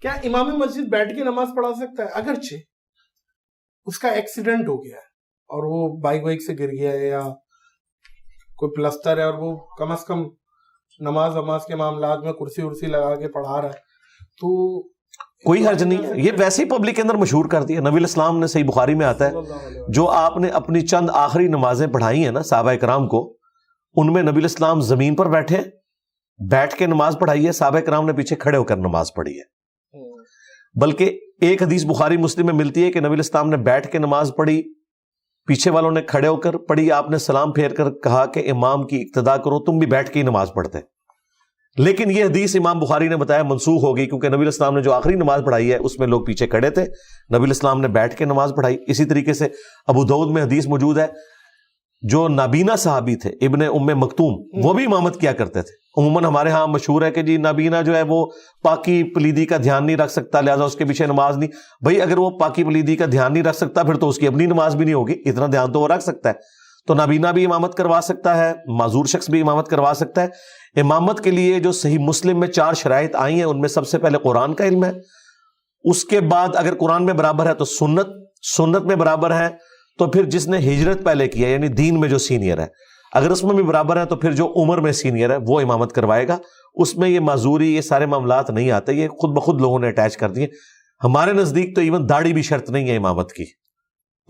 کیا امام مسجد بیٹھ کے نماز پڑھا سکتا ہے؟ اگرچہ اس کا ایکسیڈنٹ ہو گیا ہے اور وہ بائک سے گر گیا ہے یا کوئی پلسٹر ہے اور وہ کم از کم نماز کے معاملات میں کرسی لگا کے پڑھا رہا ہے تو کوئی حرج نہیں ہے. یہ ویسے ہی پبلک کے اندر مشہور کر دیا. نبی الاسلام نے صحیح بخاری میں آتا ہے جو آپ نے اپنی چند آخری نمازیں پڑھائی ہیں نا صحابہ کرام کو, ان میں نبی الاسلام زمین پر بیٹھ کے نماز پڑھائی ہے, صحابہ کرام نے پیچھے کھڑے ہو کر نماز پڑھی ہے. بلکہ ایک حدیث بخاری مسلم میں ملتی ہے کہ نبی الاسلام نے بیٹھ کے نماز پڑھی, پیچھے والوں نے کھڑے ہو کر پڑھی, آپ نے سلام پھیر کر کہا کہ امام کی اقتداء کرو, تم بھی بیٹھ کے ہی نماز پڑھتے. لیکن یہ حدیث امام بخاری نے بتایا منسوخ ہو گئی, کیونکہ نبی الاسلام نے جو آخری نماز پڑھائی ہے اس میں لوگ پیچھے کھڑے تھے, نبی الاسلام نے بیٹھ کے نماز پڑھائی. اسی طریقے سے ابو داؤد میں حدیث موجود ہے, جو نابینا صحابی تھے ابن ام مکتوم, وہ بھی امامت کیا کرتے تھے. عموماً ہمارے ہاں مشہور ہے کہ جی نابینا جو ہے وہ پاکی پلیدی کا دھیان نہیں رکھ سکتا, لہٰذا اس کے پیچھے نماز نہیں. بھائی اگر وہ پاکی پلیدی کا دھیان نہیں رکھ سکتا پھر تو اس کی اپنی نماز بھی نہیں ہوگی, اتنا دھیان تو وہ رکھ سکتا ہے. تو نابینا بھی امامت کروا سکتا ہے, معذور شخص بھی امامت کروا سکتا ہے. امامت کے لیے جو صحیح مسلم میں 4 شرائط آئی ہیں ان میں سب سے پہلے قرآن کا علم ہے, اس کے بعد اگر قرآن میں برابر ہے تو سنت میں برابر ہے, تو پھر جس نے ہجرت پہلے کی ہے یعنی دین میں جو سینئر ہے, اگر اس میں بھی برابر ہے تو پھر جو عمر میں سینئر ہے وہ امامت کروائے گا. اس میں یہ معذوری یہ سارے معاملات نہیں آتے, یہ خود بخود لوگوں نے اٹیچ کر دیے. ہمارے نزدیک تو ایون داڑھی بھی شرط نہیں ہے امامت کی,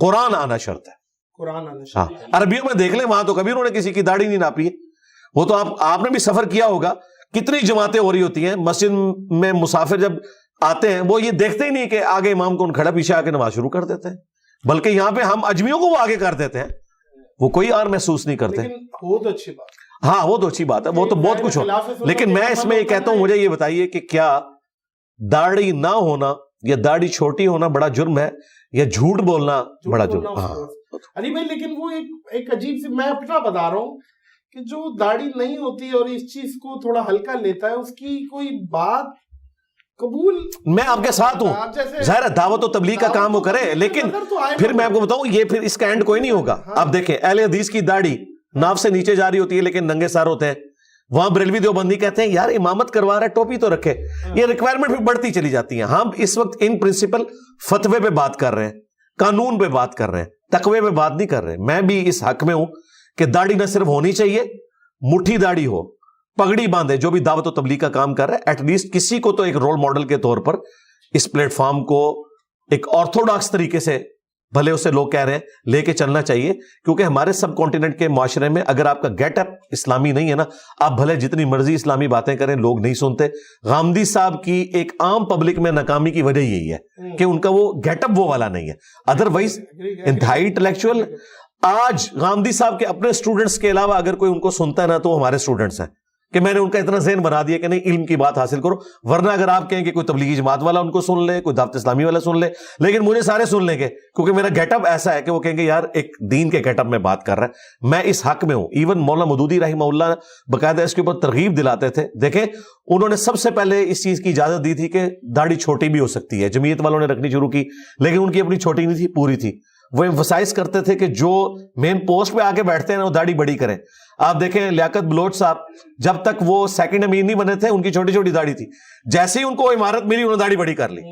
قرآن آنا شرط ہے. قرآن آنا ہاں, عربیوں میں دیکھ لیں وہاں تو کبھی انہوں نے کسی کی داڑھی نہیں ناپی ہے. وہ تو آپ نے بھی سفر کیا ہوگا, کتنی جماعتیں ہو رہی ہوتی ہیں مسجد میں, مسافر جب آتے ہیں وہ یہ دیکھتے ہی نہیں کہ آگے امام کون کھڑا, پیچھے آ کے نماز شروع کر دیتے ہیں. بلکہ یہاں پہ ہم اجمیوں کو وہ آگے کر دیتے ہیں, وہ کوئی اور محسوس نہیں کرتے. وہ تو اچھی بات, ہاں وہ تو اچھی بات ہے, وہ تو بہت کچھ ہو. لیکن میں اس میں یہ کہتا ہوں, مجھے یہ بتائیے کہ کیا داڑھی نہ ہونا یا داڑھی چھوٹی ہونا بڑا جرم ہے یا جھوٹ بولنا بڑا جرم؟ ہاں علی بھائی, لیکن وہ ایک عجیب سی, میں اپنا بتا رہا ہوں کہ جو داڑھی نہیں ہوتی اور اس چیز کو تھوڑا ہلکا لیتا ہے, اس کی کوئی بات قبول. میں آپ کے ساتھ ہوں, ظاہر ہے دعوت و تبلیغ کا کام وہ کرے, لیکن پھر میں آپ کو بتاؤں یہ پھر اس کا اینڈ کوئی نہیں ہوگا. آپ دیکھیں اہل حدیث کی داڑھی ناف سے نیچے جا رہی ہوتی ہے لیکن ننگے سر ہوتے ہیں, وہاں بریلوی دیوبندی کہتے ہیں یار امامت کروا رہا ہے ٹوپی تو رکھے. یہ ریکوائرمنٹ بھی بڑھتی چلی جاتی ہیں. ہم اس وقت ان پرنسپل فتوے پہ بات کر رہے ہیں, قانون پہ بات کر رہے ہیں, تقوی پہ بات نہیں کر رہے. میں بھی اس حق میں ہوں کہ داڑھی نہ صرف ہونی چاہیے, مٹھی داڑھی ہو, پگڑی باندھے, جو بھی دعوت و تبلیغ کا کام کر رہا ہے ایٹ لیسٹ کسی کو تو ایک رول ماڈل کے طور پر اس پلیٹ فارم کو ایک آرتھوڈاکس طریقے سے, بھلے اسے لوگ کہہ رہے ہیں, لے کے چلنا چاہیے. کیونکہ ہمارے سب کانٹیننٹ کے معاشرے میں اگر آپ کا گیٹ اپ اسلامی نہیں ہے نا, آپ بھلے جتنی مرضی اسلامی باتیں کریں لوگ نہیں سنتے. غامدی صاحب کی ایک عام پبلک میں ناکامی کی وجہ یہی ہے کہ ان کا وہ گیٹ اپ وہ والا نہیں ہے. ادروائز انتہائی انٹلیکچوئل. آج غامدی صاحب کے اپنے اسٹوڈنٹس کے علاوہ اگر کوئی ان کو سنتا ہے نا تو ہمارے اسٹوڈنٹس ہیں, کہ میں نے ان کا اتنا ذہن بنا دیا کہ نہیں علم کی بات حاصل کرو. ورنہ اگر آپ کہیں کہ کوئی تبلیغی جماعت والا ان کو سن لے, کوئی دعوت اسلامی والا سن لے, لیکن مجھے سارے سن لیں گے کیونکہ میرا گیٹ اپ ایسا ہے کہ وہ کہیں گے یار ایک دین کے گیٹ اپ میں بات کر رہا ہے. میں اس حق میں ہوں. ایون مولانا مودودی رحمہ اللہ باقاعدہ اس کے اوپر ترغیب دلاتے تھے. دیکھیں انہوں نے سب سے پہلے اس چیز کی اجازت دی تھی کہ داڑھی چھوٹی بھی ہو سکتی ہے. جمعیت والوں نے رکھنی شروع کی, لیکن ان کی اپنی چھوٹی نہیں تھی, پوری تھی. وہ ایمفسائز کرتے تھے کہ جو مین پوسٹ پہ آ کے بیٹھتے ہیں نا وہ داڑھی بڑی کریں. آپ دیکھیں لیاقت بلوچ صاحب جب تک وہ سیکنڈ امیر نہیں بنے تھے ان کی چھوٹی چھوٹی داڑھی تھی, جیسے ہی ان کو عمارت ملی انہوں نے داڑھی بڑی کر لی.